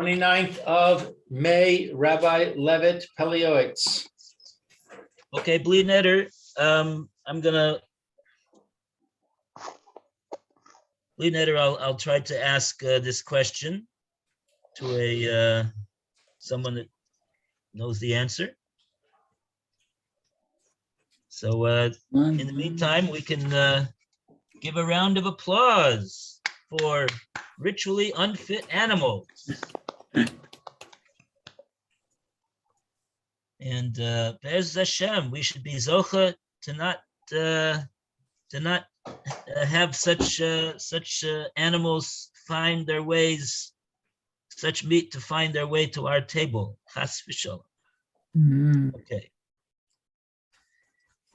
29th of May, Rabbi Levitt, Pele Yoetz. Okay, Bli Neder, Bli Neder, I'll try to ask this question to someone that knows the answer. So in the meantime, we can give a round of applause for ritually unfit animals. And Be'ez Hashem, we should be zocha to not have such animals find their ways, such meat to find their way to our table. Chas v'shalom. Okay.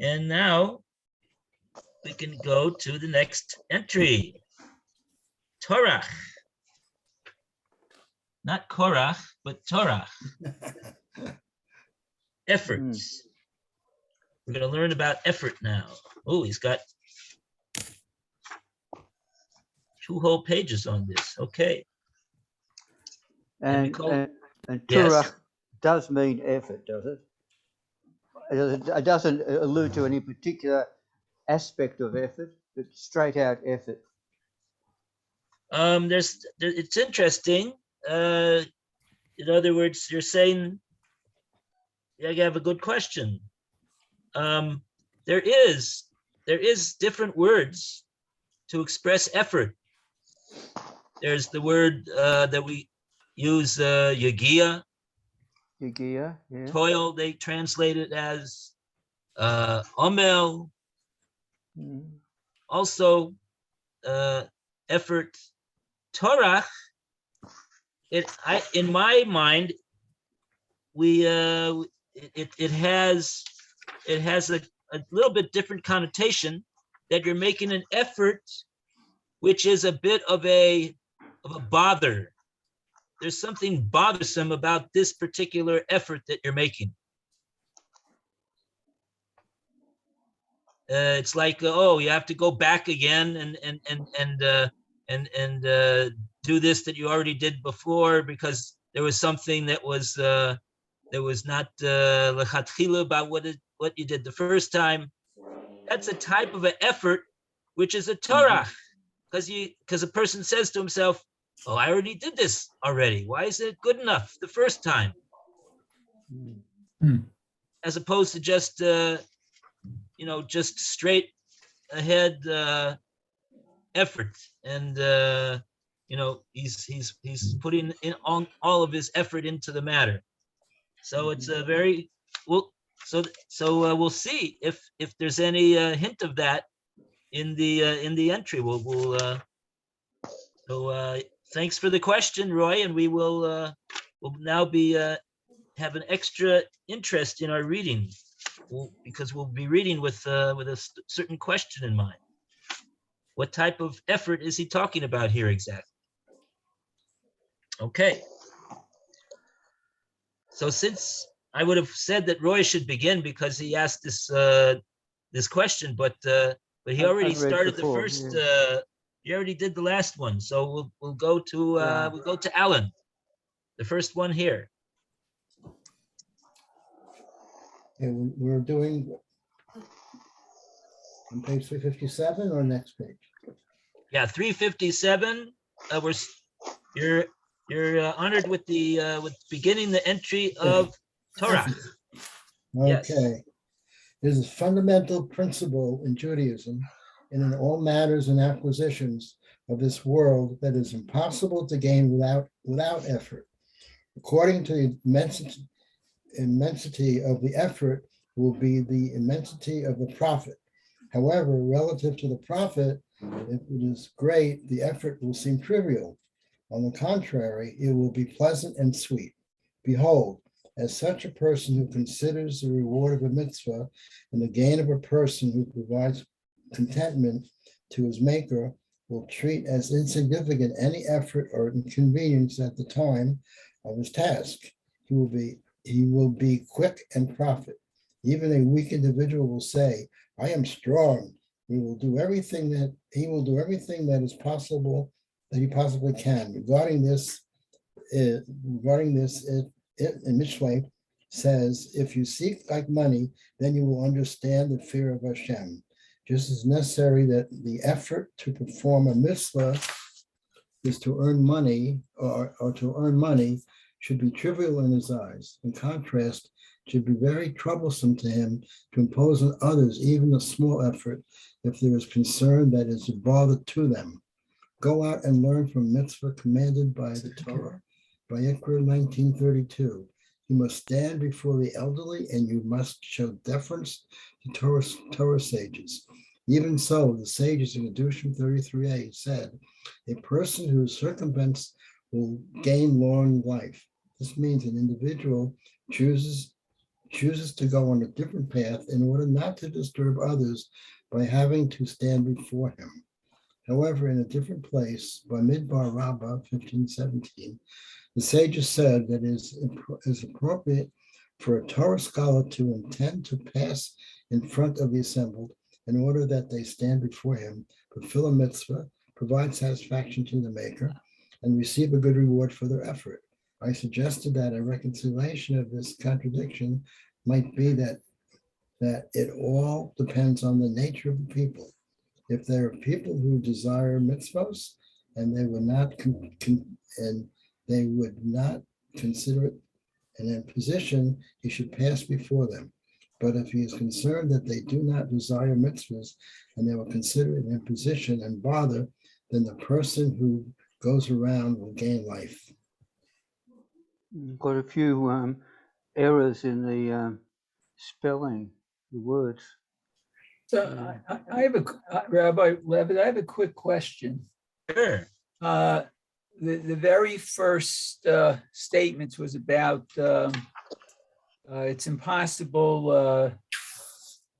And now we can go to the next entry. Torah. Not Korach, but Torah. Efforts. We're going to learn about effort now. Oh, he's got 2 whole pages on this. Okay. And Torah yes. Does mean effort, does it? It doesn't allude to any particular aspect of effort, but straight out effort. It's interesting. In other words, you're saying, yeah, you have a good question. There is different words to express effort. There's the word that we use, yagia. Yagia, yeah. Toil, they translate it as omel. Also, effort. Torah. In my mind, it has a little bit different connotation, that you're making an effort, which is a bit of a bother. There's something bothersome about this particular effort that you're making. It's like, oh, you have to go back again and do this that you already did before, because there was something that was not lechatchila about what you did the first time. That's a type of an effort which is a Torah, because a person says to himself, oh, I already did this already. Why is it good enough the first time? As opposed to just just straight ahead effort, and he's putting in all of his effort into the matter. So it's a very well. So we'll see if there's any hint of that in the entry. So thanks for the question, Roy, and we will now be have an extra interest in our reading, because we'll be reading with a certain question in mind. What type of effort is he talking about here exactly? Okay. So since I would have said that Roy should begin because he asked this question, but he already started the first. Yeah. He already did the last one, so we'll go to Alan, the first one here. And we're doing on page 357 or next page? Yeah, 357. You're honored with beginning the entry of Torah. Okay. Yes. There's a fundamental principle in Judaism and in all matters and acquisitions of this world that is impossible to gain without effort. According to the immensity of the effort will be the immensity of the profit. However, relative to the profit, if it is great, the effort will seem trivial. On the contrary, it will be pleasant and sweet. Behold, as such a person who considers the reward of a mitzvah and the gain of a person who provides contentment to his maker will treat as insignificant any effort or inconvenience at the time of his task. He will be quick and profit. Even a weak individual will say, I am strong. He will do everything that is possible, that he possibly can. Regarding this, regarding this, in Mishlei says, if you seek like money, then you will understand the fear of Hashem. Just as necessary that the effort to perform a mitzvah is to earn money or to earn money should be trivial in his eyes. In contrast, it should be very troublesome to him to impose on others even a small effort if there is concern that is a bother to them. Go out and learn from mitzvah commanded by the Torah. By Vayikra 19:32. You must stand before the elderly and you must show deference to Torah sages. Even so, the sages in Kedushim 33a said, a person who circumvents will gain long life. This means an individual chooses to go on a different path in order not to disturb others by having to stand before him. However, in a different place, by Midbar Rabbah 15:17, the sages said that it is appropriate for a Torah scholar to intend to pass in front of the assembled in order that they stand before him, fulfill a mitzvah, provide satisfaction to the maker, and receive a good reward for their effort. I suggested that a reconciliation of this contradiction might be that it all depends on the nature of the people. If there are people who desire mitzvahs and they would not consider it an imposition, he should pass before them. But if he is concerned that they do not desire mitzvahs and they will consider it an imposition and bother, then the person who goes around will gain life. Got a few errors in the spelling, the words. So I have Rabbi Levitt, I have a quick question. Sure. The very first statements was about it's impossible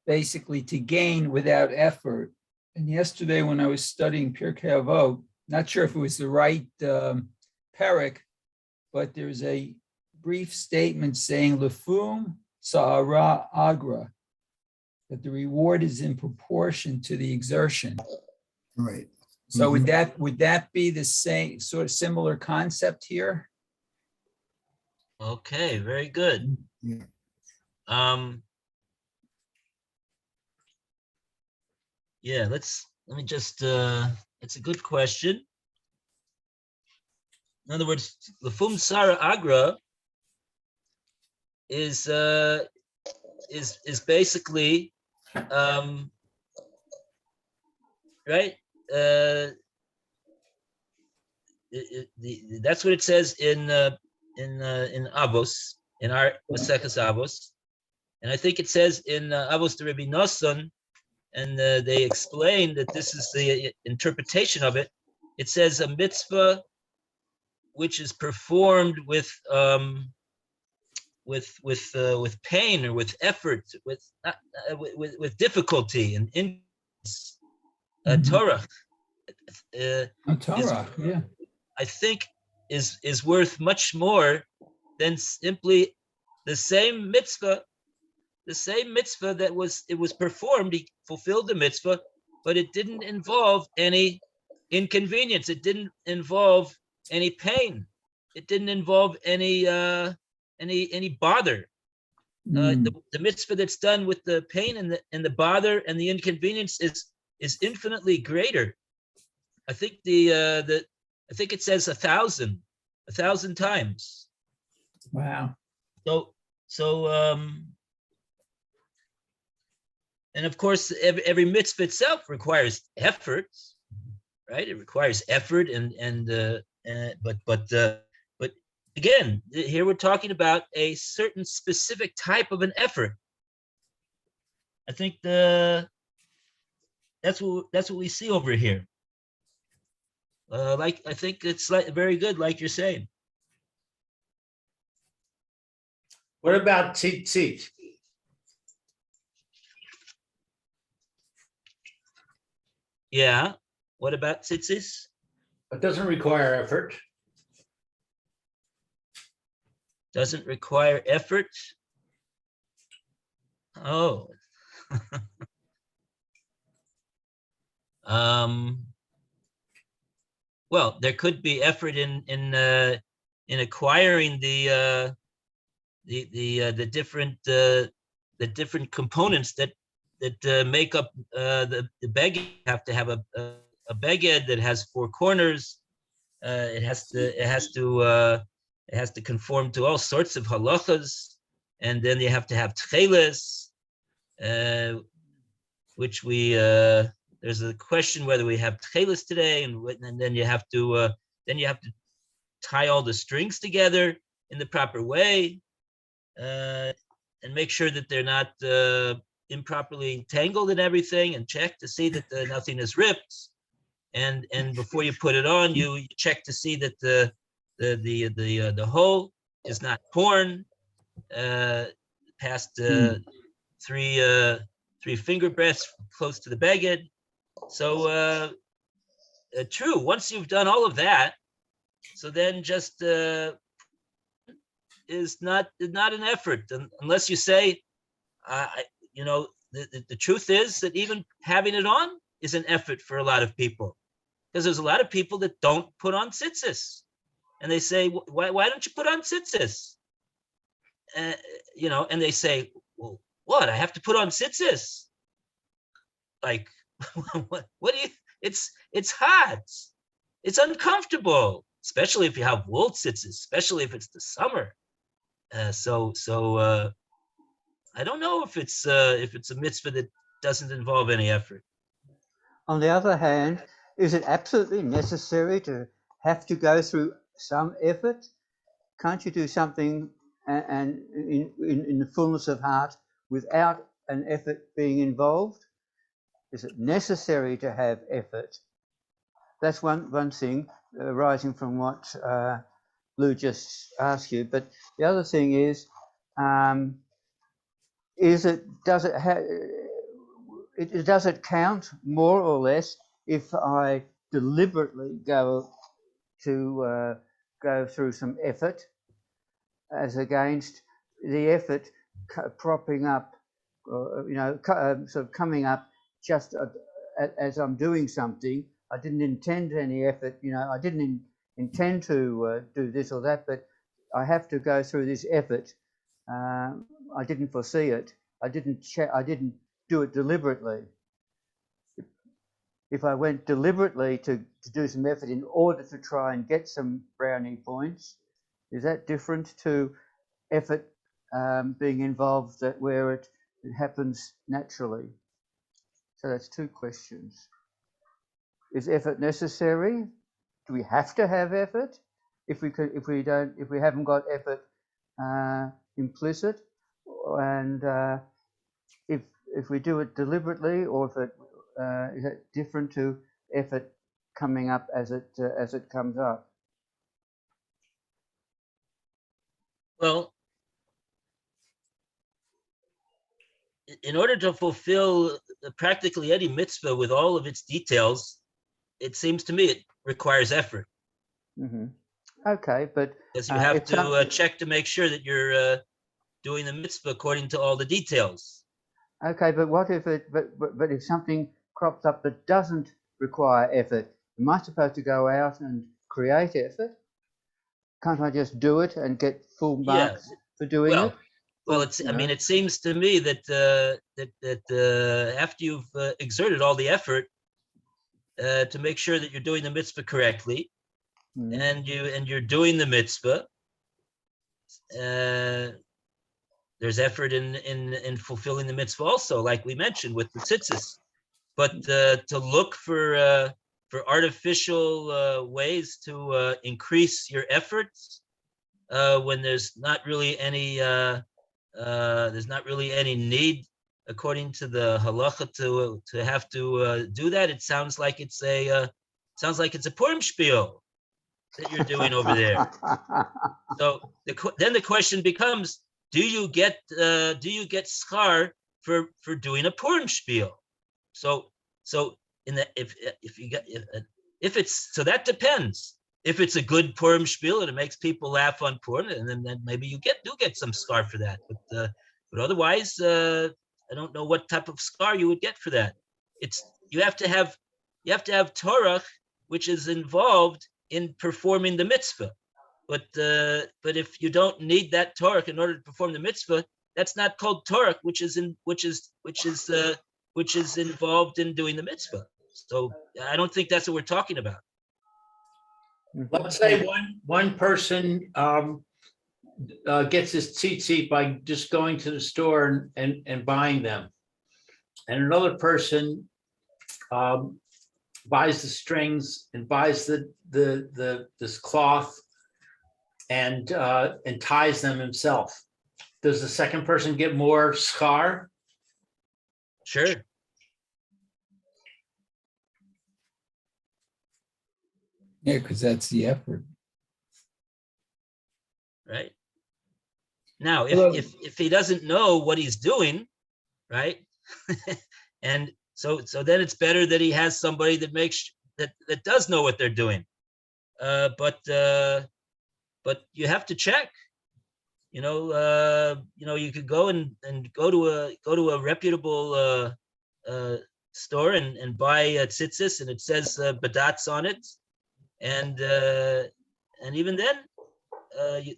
basically to gain without effort. And yesterday when I was studying Pirkei Avot, not sure if it was the right parak, but there's a brief statement saying Lefum Sa'ara Agra, that the reward is in proportion to the exertion. Right. So would that be the same sort of similar concept here? Okay, very good. Yeah. Yeah, let me just it's a good question. In other words, Lefum Sara Agra is basically right. That's what it says in Avos, in our Maseches Avos, and I think it says in Avos the Rabbi Nosson, and they explain that this is the interpretation of it. It says a mitzvah which is performed with pain or with effort, with difficulty and in Torah. Torah, yeah. I think is worth much more than simply the same mitzvah that was performed. He fulfilled the mitzvah, but it didn't involve any inconvenience. It didn't involve any pain. It didn't involve any bother. The mitzvah that's done with the pain and the bother and the inconvenience is infinitely greater. I think I think it says 1,000 times. Wow. So and of course every mitzvah itself requires effort, right? It requires effort but again, here we're talking about a certain specific type of an effort. I think that's what we see over here. I think it's very good, like you're saying. What about tzitzit? Yeah. What about tzitzis? It doesn't require effort. Doesn't require effort. Oh. Well, there could be effort in in acquiring the different components that make up the beged. You have to have a beged that has four corners. It has to conform to all sorts of halachas, and then you have to have tcheles, which we there's a question whether we have tcheles today, and then you have to tie all the strings together in the proper way, and make sure that they're not improperly entangled and everything, and check to see that nothing is ripped. And before you put it on, you check to see that the hole is not torn past three finger breadths close to the beged. So true. Once you've done all of that, so then just is not an effort, unless you say, the truth is that even having it on is an effort for a lot of people, because there's a lot of people that don't put on tzitzis, and they say, why don't you put on tzitzis? And they say, well, what? I have to put on tzitzis? Like, what do you? It's hot. It's uncomfortable, especially if you have wool tzitzis, especially if it's the summer. So I don't know if it's a mitzvah that doesn't involve any effort. On the other hand, is it absolutely necessary to have to go through some effort? Can't you do something and in the fullness of heart without an effort being involved? Is it necessary to have effort? That's one thing arising from what Lou just asked you. But the other thing is does it count more or less if I deliberately go through some effort, as against the effort propping up, sort of coming up just as I'm doing something. I didn't intend any effort, I didn't intend to do this or that, but I have to go through this effort. I didn't foresee it. I didn't do it deliberately. If I went deliberately to do some effort in order to try and get some brownie points, is that different to effort being involved where it happens naturally? So that's two questions. Is effort necessary? Do we have to have effort? If we haven't got effort implicit, and if we do it deliberately, or if it is it different to effort coming up as it comes up? Well, in order to fulfill practically any mitzvah with all of its details, it seems to me it requires effort. Mm-hmm. Okay, but because you have to check to make sure that you're doing the mitzvah according to all the details. Okay, but what if but if something crops up that doesn't require effort? Am I supposed to go out and create effort? Can't I just do it and get full marks for doing it? Well, it seems to me that after you've exerted all the effort to make sure that you're doing the mitzvah correctly, and you're doing the mitzvah, there's effort in fulfilling the mitzvah also, like we mentioned with the tzitzis. But to look for artificial ways to increase your efforts when there's not really any need, according to the halacha, to have to do that. It sounds like it's a Purim spiel that you're doing over there. So then the question becomes: do you get schar for doing a Purim spiel? So if it's so, that depends. If it's a good Purim spiel and it makes people laugh on Purim, and then maybe you do get some schar for that. But otherwise, I don't know what type of schar you would get for that. You have to have Torah, which is involved in performing the mitzvah. but if you don't need that torque in order to perform the mitzvah, that's not called torque, which is involved in doing the mitzvah. So I don't think that's what we're talking about. Let's say one person gets his tzitzit by just going to the store and buying them. And another person buys the strings and buys this cloth and ties them himself. Does the second person get more schar? Sure. Yeah, because that's the effort. Right. Now, Hello. if he doesn't know what he's doing, right, and so then it's better that he has somebody that makes that does know what they're doing. But you have to check. You know, you could go and go to a reputable store and buy a tzitzis, and it says badats on it, and even then,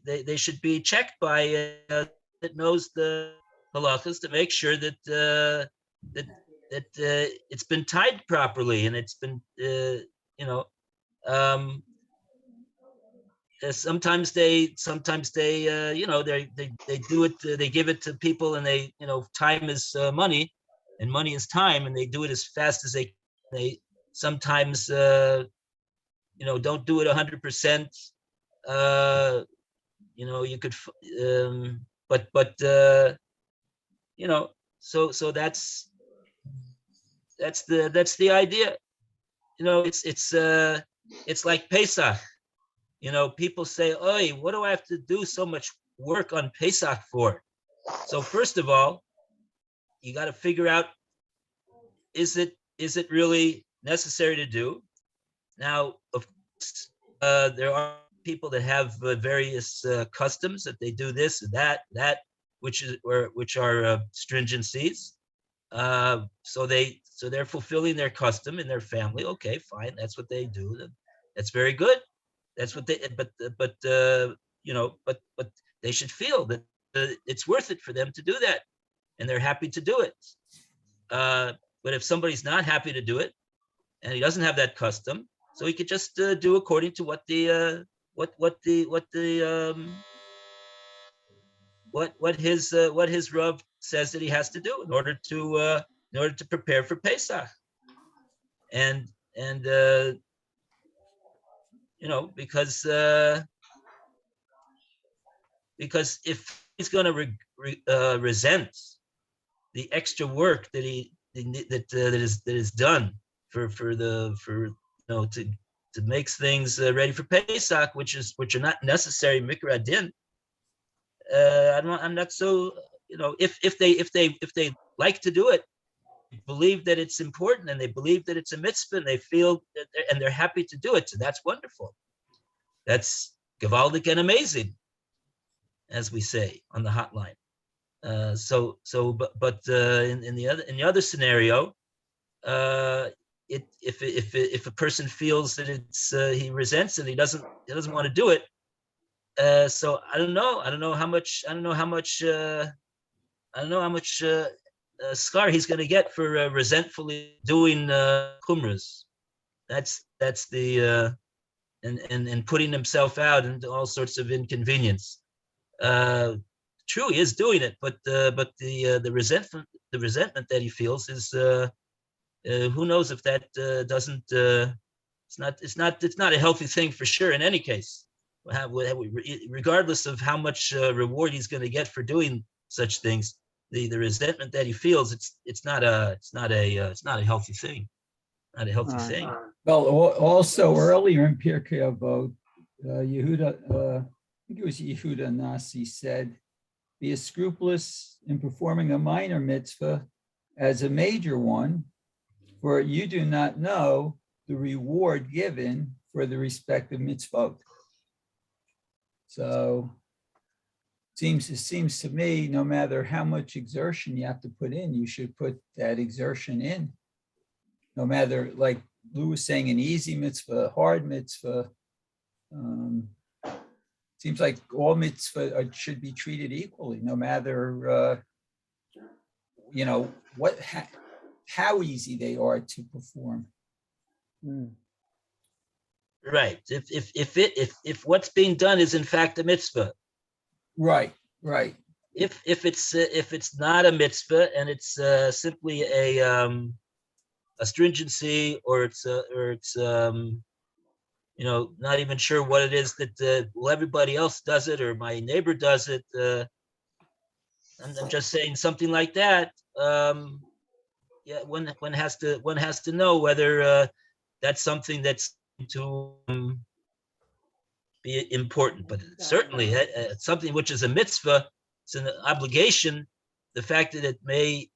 they should be checked by that knows the halachas to make sure that it's been tied properly and it's been sometimes they they do it, they give it to people, and they time is money and money is time, and they do it as fast as they sometimes don't do it 100%. You could but so that's the idea. It's like Pesach. People say, "Oy, what do I have to do so much work on Pesach for?" So first of all, you got to figure out, is it really necessary to do? Now, of course, there are people that have various customs that they do this and that, which are stringencies. So they're fulfilling their custom in their family. Okay, fine, that's what they do. That's very good. That's what they. But they should feel that it's worth it for them to do that, and they're happy to do it. But if somebody's not happy to do it, and he doesn't have that custom, so he could just do according to what his Rav says that he has to do in order to prepare for Pesach, and because if he's going to resent the extra work that is done to make things ready for Pesach, which are not necessary mikra adin. I'm not so, if they like to do it, believe that it's important, and they believe that it's a mitzvah, and they feel that they're happy to do it. So that's wonderful. That's gewaldic and amazing, as we say on the hotline. But in the other scenario, if a person feels that he resents it, he doesn't want to do it. So I don't know how much schar he's going to get for resentfully doing chumras. That's the and putting himself out into all sorts of inconvenience. True, he is doing it, but the resentment that he feels is who knows if that doesn't it's not a healthy thing for sure in any case. Regardless of how much reward he's going to get for doing such things, the resentment that he feels, it's not a healthy thing. Not a healthy thing. Well, also earlier in Pirkei Avot, Yehuda, I think it was Yehuda Nasi said, "Be as scrupulous in performing a minor mitzvah as a major one, for you do not know the reward given for the respective mitzvot." So it seems to me, no matter how much exertion you have to put in, you should put that exertion in. No matter, like Lou was saying, an easy mitzvah, hard mitzvah. seems like all mitzvah should be treated equally, no matter, how easy they are to perform. Mm. Right. If what's being done is in fact a mitzvah. Right. If it's not a mitzvah and it's simply a stringency, or it's not even sure what it is that well, everybody else does it, or my neighbor does it. I'm just saying something like that. Yeah, one has to know whether that's something that's to be important, but certainly something which is a mitzvah, it's an obligation. The fact that it may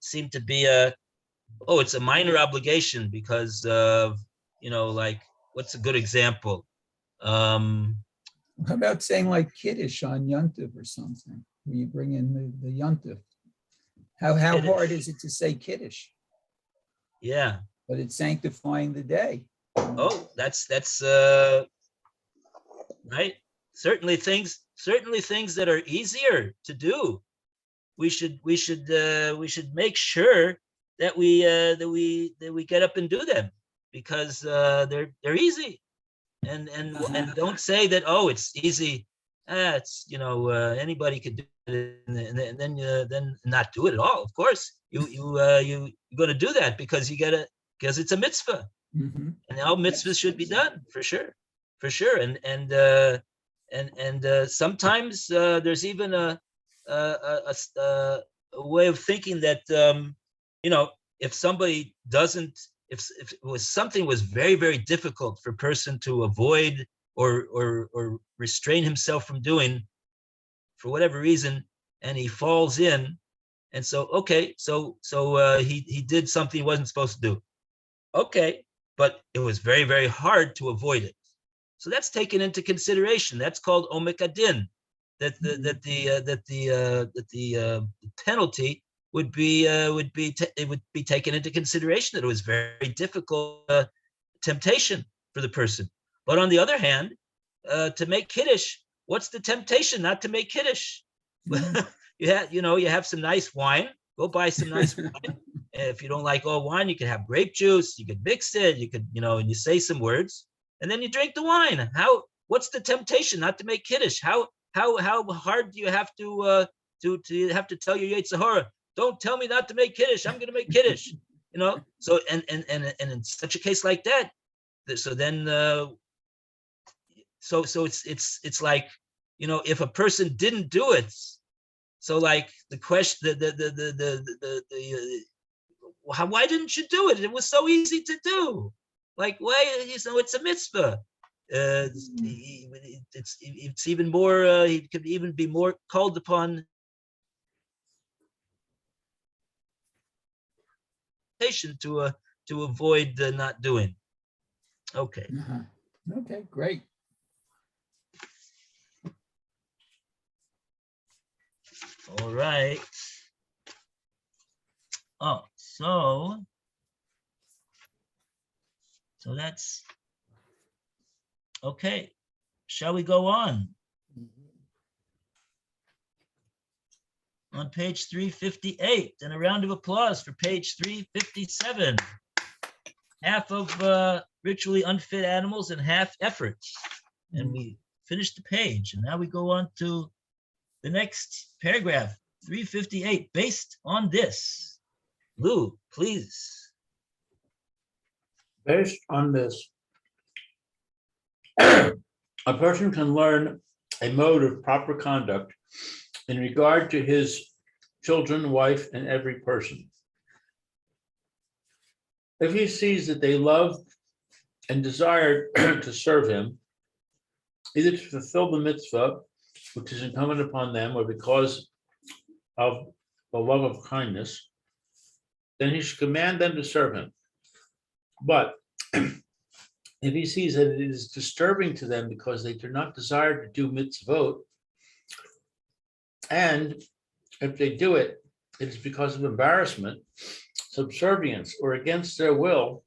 seem to be it's a minor obligation because of, like, what's a good example? How about saying like Kiddush on Yontif or something, where you bring in the Yontif? How Kiddush. hard is it to say Kiddush? Yeah. But it's sanctifying the day. Oh, that's right. Certainly things that are easier to do. We should make sure that we get up and do them, because they're easy, and don't say that, oh, it's easy. It's anybody could do it, and then not do it at all. Of course, you're going to do that because it's a mitzvah. Mhm. And all mitzvahs should be done for sure, and sometimes there's even a way of thinking that if somebody doesn't, if it was something was very, very difficult for a person to avoid or restrain himself from doing for whatever reason, and he falls in, and so he did something he wasn't supposed to do. Okay, but it was very, very hard to avoid it. So that's taken into consideration. That's called omek adin. That the penalty would be taken into consideration. That it was very difficult temptation for the person. But on the other hand, to make kiddush, what's the temptation not to make kiddush? You have some nice wine. Go buy some nice wine. If you don't like all wine, you can have grape juice. You could mix it. You could, and you say some words, and then you drink the wine. What's the temptation not to make kiddush? How hard do you have to tell your Yoetz Sahara, don't tell me not to make kiddush. I'm going to make kiddush. So and in such a case like that, so then so it's like, if a person didn't do it, so like the question, why didn't you do it? It was so easy to do. Like, why? It's a mitzvah. It's even more. He could even be more called upon to avoid the not doing. Okay. Okay, great. All right. Oh, so that's okay. Shall we go on? On page 358, and a round of applause for page 357. Half of ritually unfit animals and half efforts. And we finished the page, and now we go on to the next paragraph, 358, based on this. Lou, please. Based on this, a person can learn a mode of proper conduct in regard to his children, wife, and every person. If he sees that they love and desire to serve him, either to fulfill the mitzvah, which is incumbent upon them, or because of the love of kindness, then he should command them to serve him. But if he sees that it is disturbing to them because they do not desire to do mitzvot, and if they do it, it is because of embarrassment, subservience, or against their will,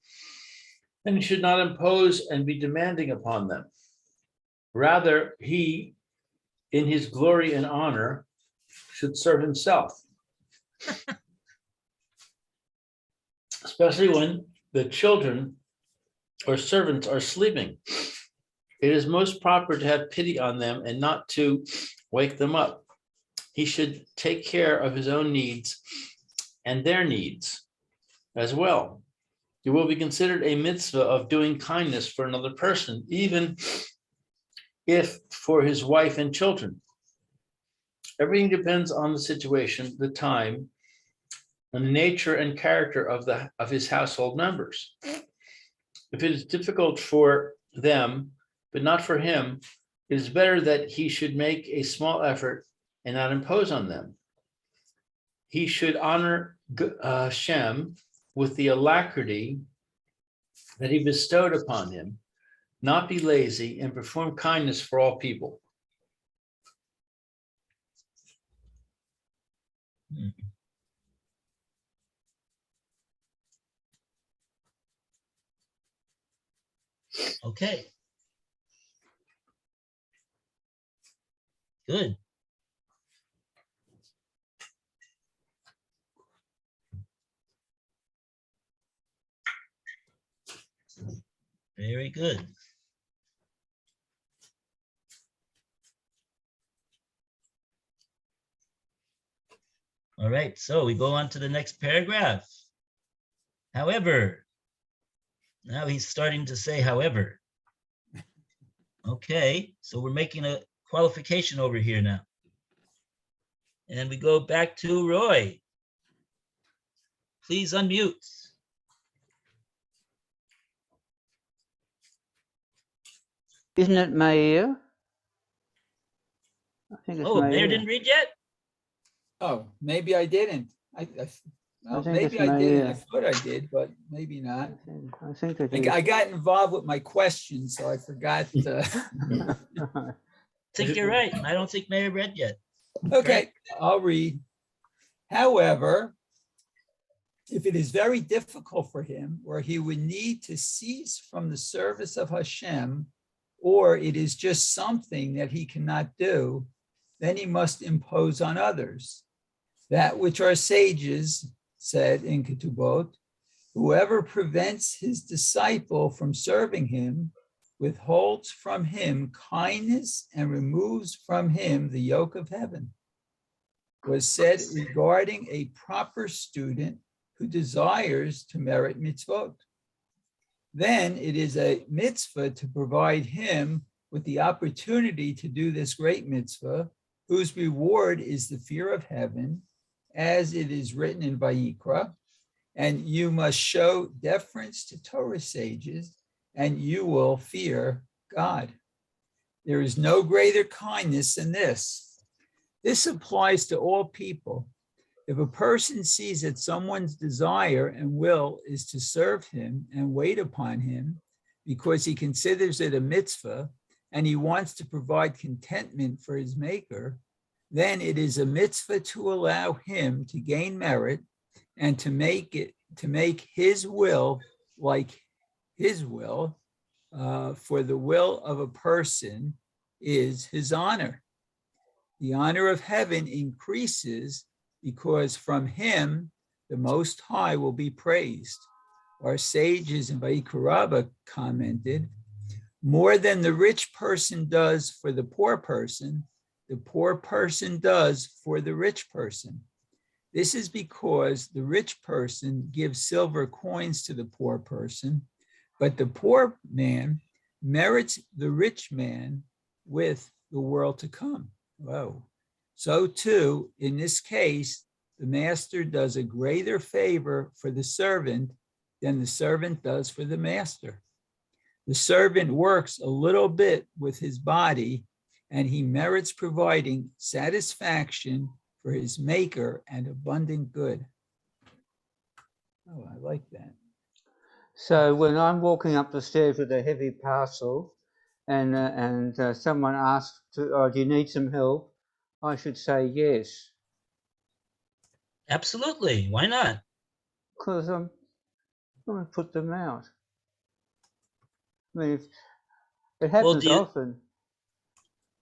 then he should not impose and be demanding upon them. Rather, he, in his glory and honor, should serve himself. Especially when the children or servants are sleeping. It is most proper to have pity on them and not to wake them up. He should take care of his own needs and their needs as well. It will be considered a mitzvah of doing kindness for another person, even if for his wife and children. Everything depends on the situation, the time, and the nature and character of his household members. If it is difficult for them, but not for him, it is better that he should make a small effort and not impose on them. He should honor Shem with the alacrity that he bestowed upon him, not be lazy, and perform kindness for all people. Okay. Good. Very good. All right, so we go on to the next paragraph. However, now he's starting to say however. Okay, so we're making a qualification over here now. And we go back to Roy. Please unmute. Isn't it Meir? I think it's Oh, Mayor Meir. didn't read yet? Oh, maybe I didn't. Well, think maybe it's I did. I Maria. thought I did, but maybe not. I think it I is. got involved with my questions, so I forgot. I think you're right. I don't think Mayor read yet. Okay, I'll read. However, if it is very difficult for him, or he would need to cease from the service of Hashem, or it is just something that he cannot do, then he must impose on others. That which our sages said in Ketubot, whoever prevents his disciple from serving him, withholds from him kindness and removes from him the yoke of heaven, was said regarding a proper student who desires to merit mitzvot. Then it is a mitzvah to provide him with the opportunity to do this great mitzvah, whose reward is the fear of heaven, as it is written in Vayikra, and you must show deference to Torah sages, and you will fear God. There is no greater kindness than this. This applies to all people. If a person sees that someone's desire and will is to serve him and wait upon him because he considers it a mitzvah and he wants to provide contentment for his maker, then it is a mitzvah to allow him to gain merit and to make his will like his will, for the will of a person is his honor. The honor of heaven increases because from him the Most High will be praised. Our sages in Vayikra commented, more than the rich person does for the poor person does for the rich person. This is because the rich person gives silver coins to the poor person, but the poor man merits the rich man with the world to come. Whoa. So too, in this case, the master does a greater favor for the servant than the servant does for the master. The servant works a little bit with his body, and he merits providing satisfaction for his maker and abundant good. Oh, I like that. So when I'm walking up the stairs with a heavy parcel and someone asks, do you need some help? I should say yes. Absolutely. Why not? Because I'm going to put them out. I mean, it happens do you- often.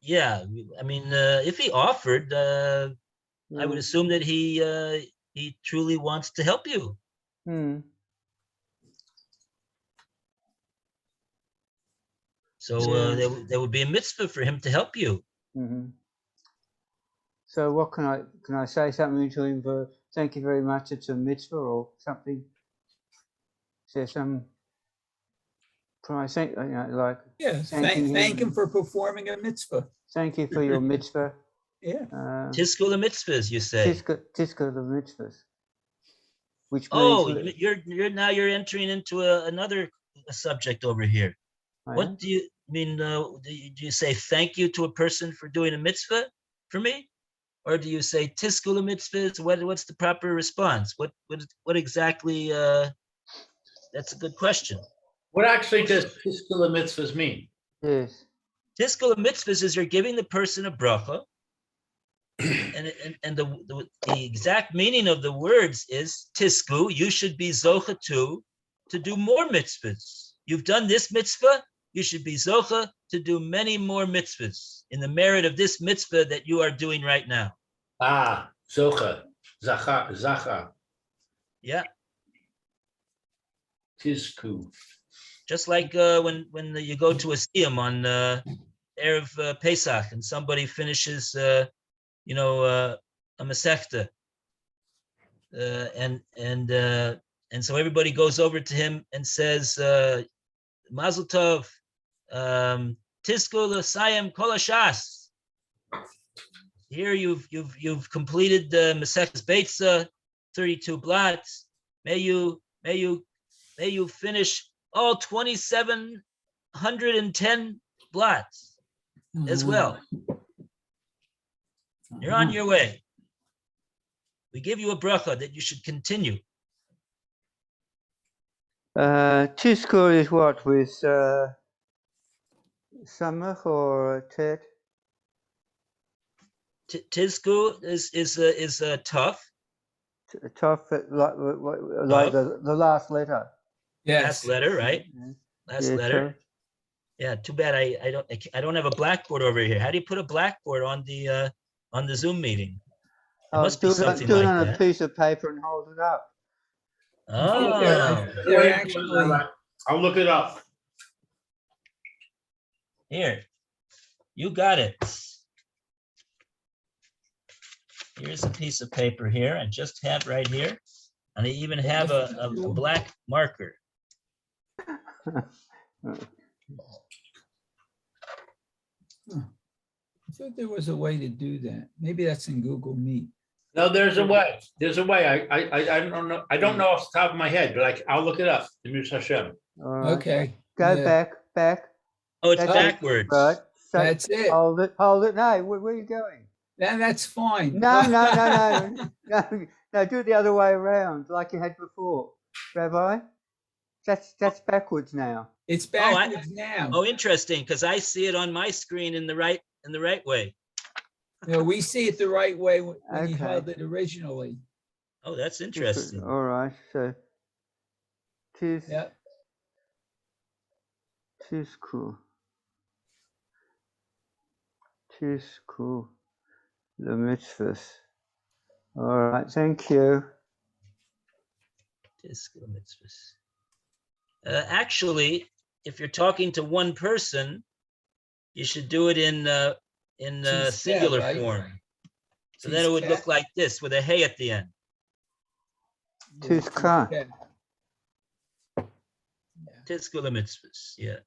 yeah, I mean, if he offered, I would Yeah. assume that he truly wants to help you. Hmm. So Yeah. there would be a mitzvah for him to help you. Hmm. So what can I say something to him for thank you very much, it's a mitzvah or something? Is there some, can I say, like, Yeah, thanking thank him him. for performing a mitzvah. Thank you for your mitzvah. Yeah. Tiskul mitzvahs, you say. Tiska the mitzvahs. Which Oh, means, you're entering into another subject over here. oh, yeah? What do you mean? Do you say thank you to a person for doing a mitzvah for me, or do you say tiskul mitzvahs? What's the proper response? What exactly? That's a good question. What actually does Tiskula mitzvahs mean? Yes. Tiskul mitzvahs is you're giving the person a bracha, and the exact meaning of the words is tisku. You should be zocha to do more mitzvahs. You've done this mitzvah. You should be zocha to do many more mitzvahs in the merit of this mitzvah that you are doing right now. Ah, zocha, zacha, Yeah, tisku. just like when you go to a siyum on Erev Pesach and somebody finishes, a masechta, and so everybody goes over to him and says, Mazel Tov, Tiskul Sayem Kol Hashas. Here you've completed the Maseches Beitza, 32 blots. May you finish all 2,710 blots as well. You're on your way. We give you a bracha that you should continue. Tiska is what, with samach or tet? Tizku is tough. Tough, like the last letter. Yes. Last letter, right? Yeah. Last Yeah, letter. tough. Yeah, too bad I don't have a blackboard over here. How do you put a blackboard on the Zoom meeting? It must be something do it like on a that. piece of paper and hold it up. Oh, They're actually, I'll look it up. here, you got it. Here's a piece of paper here. I just have right here, and I even have a black marker. I thought there was a way to do that. Maybe that's in Google Meet. No, there's a way. There's a way. I don't know. I don't know off the top of my head, but I'll look it up. Emir Hashem. All right. Okay. Go yeah, back. Oh, it's That's it. backwards. Right. So That's it. hold it. No, where are you going? That's fine. No. No, do it the other way around, like you had before. Rabbi? That's backwards now. It's backwards now. Oh, interesting, because I see it on my screen in the right way. No, we see it the right way when you Okay. held it originally. Oh, that's interesting. All right. So tis Yeah. cool. Tis cool. The mitzvahs. All right. Thank you. Actually, if you're talking to one person, you should do it in singular right? form. So then it would look like this with a hey at the end. Tis ka. Yeah. Tiskula mitzvahs, yeah.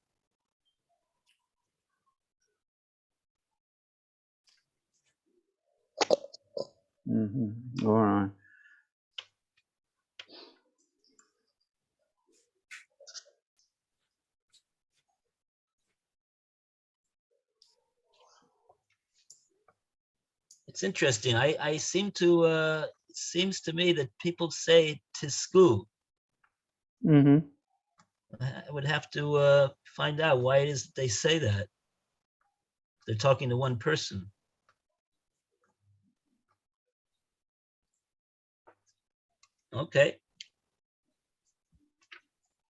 Mm-hmm. All right. It's interesting. I seem to it seems to me that people say tisku. Mm-hmm. I would have to find out why it is that they say that. They're talking to one person. Okay.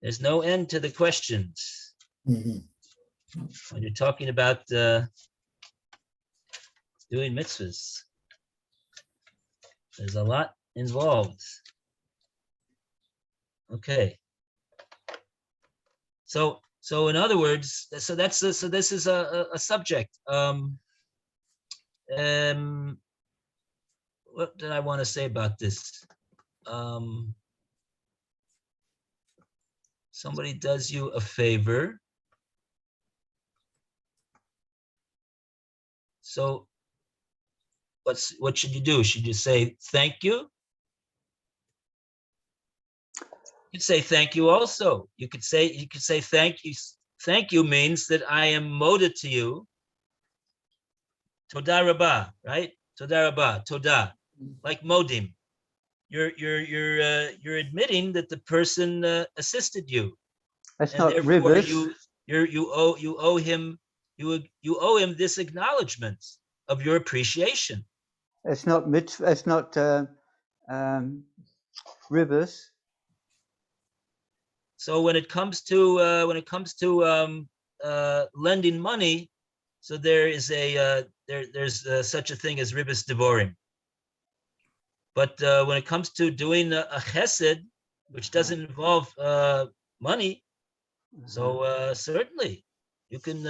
There's no end to the questions. Mhm. When you're talking about doing mitzvahs. There's a lot involved. Okay. So in other words, so this is a subject. What did I want to say about this? Somebody does you a favor. So what should you do? Should you say thank you? You could say thank you also. You could say thank you. Thank you means that I am moda to you. Toda rabah, right? Toda rabah, toda, like modim. You're admitting that the person assisted you, That's and not therefore rivers. you owe him this acknowledgement of your appreciation. It's not mitzvah. It's not rivers. So when it comes to lending money, so there is there's such a thing as ribis devorim. But when it comes to doing a chesed, which doesn't involve money, so certainly you could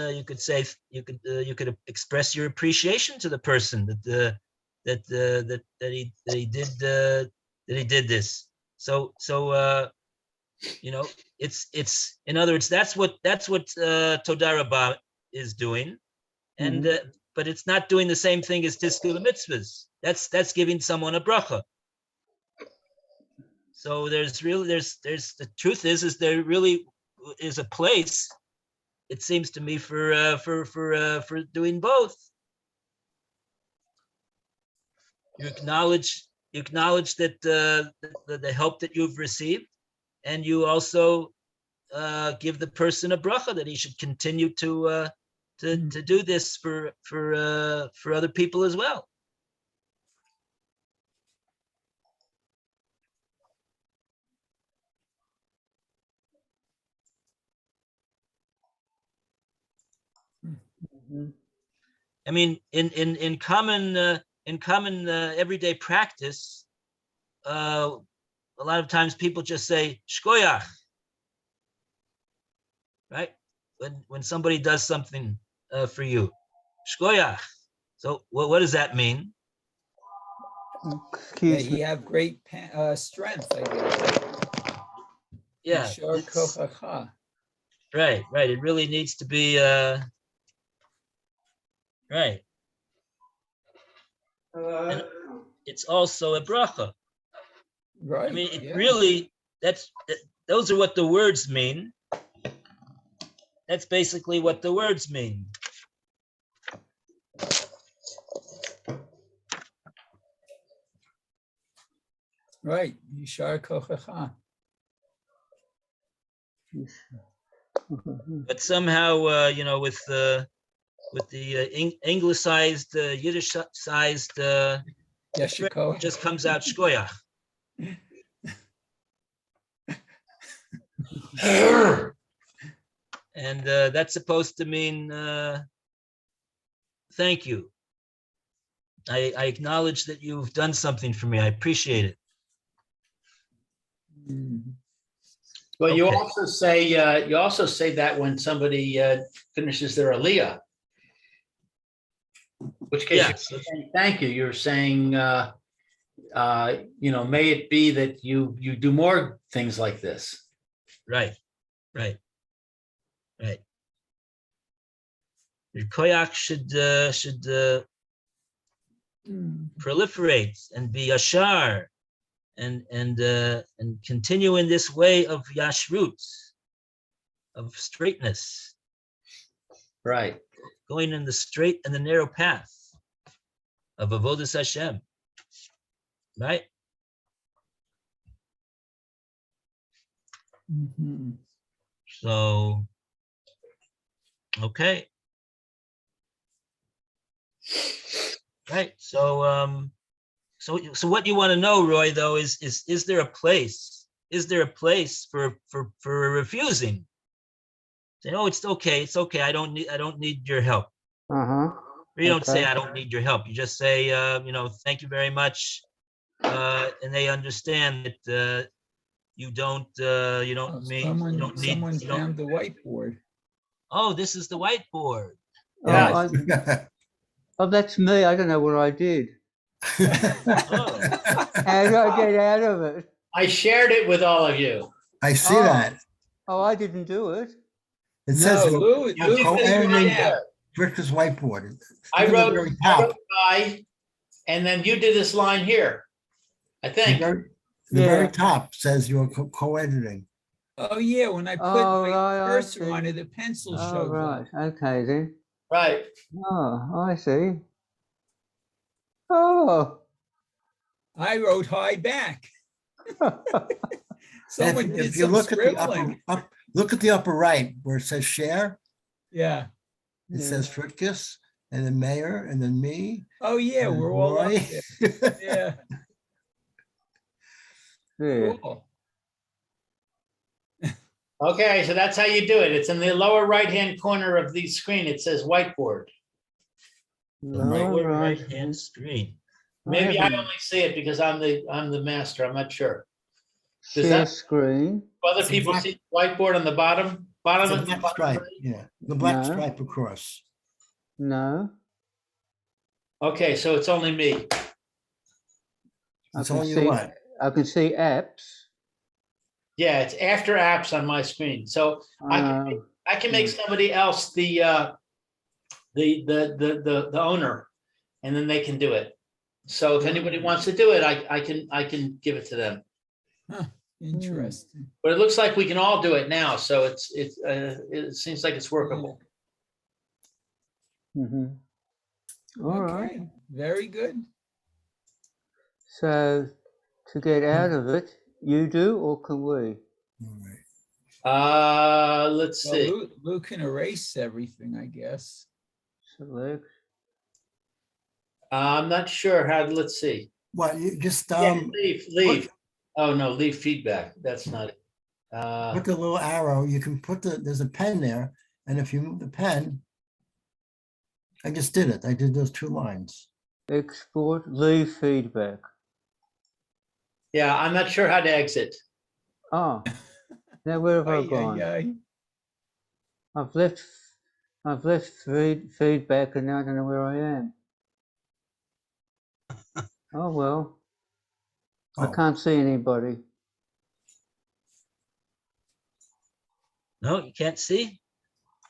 express your appreciation to the person that he did this. So it's in other words, that's what Toda Rabbah is doing, and but it's not doing the same thing as Tiskul Mitzvahs. That's giving someone a bracha. So there's the truth is there really is a place, it seems to me, for doing both. You acknowledge that the help that you've received, and you also give the person a bracha that he should continue to do this for other people as well. I mean, in common everyday practice, a lot of times people just say shkoyach, right? When somebody does something for you, shkoyach. So what does that mean? Excuse me. You have great strength, I guess. Yeah, Yishar kochacha. right. It really needs to be right. And it's also a bracha. Right. I mean, it yeah. really, those are what the words mean. That's basically what the words mean. Right. Yishar kochacha. But somehow, with the anglicized, Yiddish-sized, Yeshiko. just comes out shkoyach. And that's supposed to mean thank you. I acknowledge that you've done something for me. I appreciate it. Well, you Okay. also say that when somebody finishes their aliyah, which case Yeah, you're saying thank you. You're saying, may it be that you do more things like this. right. Your koyak should proliferate and be yashar, and continue in this way of yashrut, of straightness, Right. going in the straight and the narrow path of avodas Hashem, right? So, okay. Right. So, so what you want to know, Roy, though, is there a place? Is there a place for refusing? Say, oh, it's okay. I don't need your help. You don't say, Okay. I don't need your help. You just say, thank you very much. And they understand that you don't Oh, need, you Someone don't need, you don't, found the whiteboard. oh, this is the whiteboard. Yeah. Oh, that's me. I don't know what I did. Oh. How do I get out of it? I shared it with all of you. I see Oh. that. Oh, I didn't do it. It says No, you're Lou You figured co-editing it out. Rich's whiteboard. I Look at the wrote, very I top. wrote by, and then you did this line here, I The think. very Yeah. top says you're co-editing. Oh, yeah, when I put Oh, my right, I cursor see. on it, the pencil Oh, shows right. up. Okay then. Right. Oh, I see. Oh. I wrote hi back. Someone did If you some look at the scribbling. look at the upper right where it says share, Yeah. it Yeah. says Fritkus, and then Mayor, and then me. Oh, yeah, and we're all up Roy. there. Yeah, Yeah. cool. Okay, so that's how you do it. It's in the lower right-hand corner of the screen. It says whiteboard. Lower right. right-hand screen. Maybe I haven't. only see it because I'm the master. I'm not sure. Does Share that- screen. Other It's a people black- see the whiteboard on the bottom? It's a Bottom. black stripe, yeah, the black No. stripe across. No. Okay, so it's only me. It's can on your see- what? I can see apps. Yeah, it's after apps on my screen. So I can make somebody else the owner, and then they can do it. So if anybody wants to do it, I can give it to them. Interesting. But it looks like we can all do it now, so it seems like it's workable. Mhm. All right. Okay, very good. So to get out of it, you do or can we? All right. Let's Well, see. Lou can erase everything, I guess. Select. I'm not sure how, let's see. What, you just, Yeah, leave. Oh, no, leave feedback. That's not it. put the little arrow, you can put there's a pen there, and if you move the pen, I just did it. I did those 2 lines. Export. Leave feedback. Yeah, I'm not sure how to exit. Oh. Now where have I Ay, gone? ay, ay. I've left feedback and now I don't know where I am. Oh well. I Oh. can't see anybody. No, you can't see?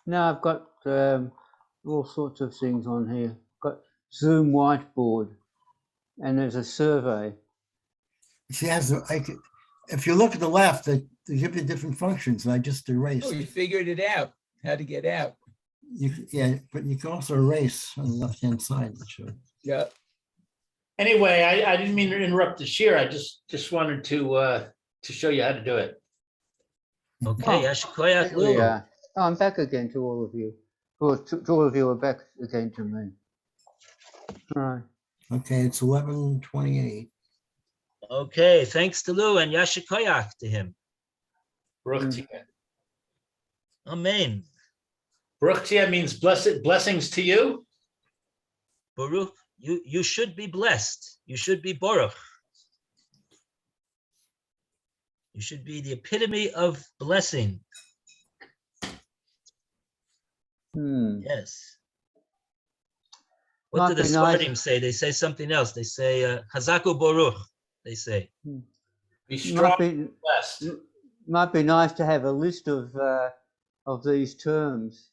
No, I've got all sorts of things on here. Got Zoom whiteboard, and there's a survey. She has, if you look at the left, they give you different functions, and I just erased. Oh, you figured it out, how to get out. Yeah, but you can also erase on the left-hand side. Yeah. Anyway, I didn't mean to interrupt the share. I just wanted to show you how to do it. Okay, Oh, Yashikoyak Here we Lou. are. Oh, I'm back again to all of you. Or to all of you are back again to me. Right. Okay, it's 11:28. Okay, thanks to Lou and Yashikoyak to him. Baruch Tia. Amen. Baruch Tia means blessings to you. Baruch, you should be blessed. You should be Baruch. You should be the epitome of blessing. Yes. What Might do the be nice. Sfardim say? They say something else. They say Hazaku Baruch. They say. Be strong Might and be, blessed. might be nice to have a list of these terms.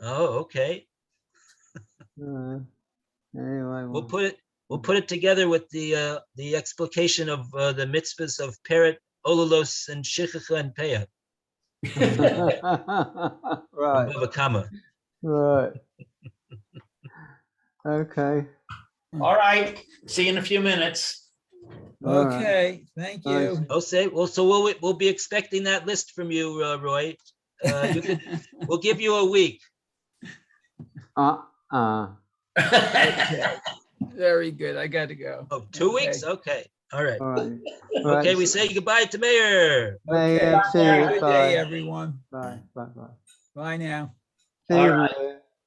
Oh, okay. Anyway, We'll put it together with the explication of the mitzvahs of Peret, Olulos, and Shichacha and Peah. right, Bava Kama. right. Okay. All right. See you in a few minutes. All right. Okay, thank you. I'll say. Well, so we'll be expecting that list from you, Roy. We'll give you a week. Okay, very good. I got to go. Oh, 2 Okay. weeks? Okay. All right. All right. Okay, we say goodbye to Mayor. May Okay, see you. good Bye. day, everyone. Bye. Bye. Bye. Bye now. See All you, right. Maria.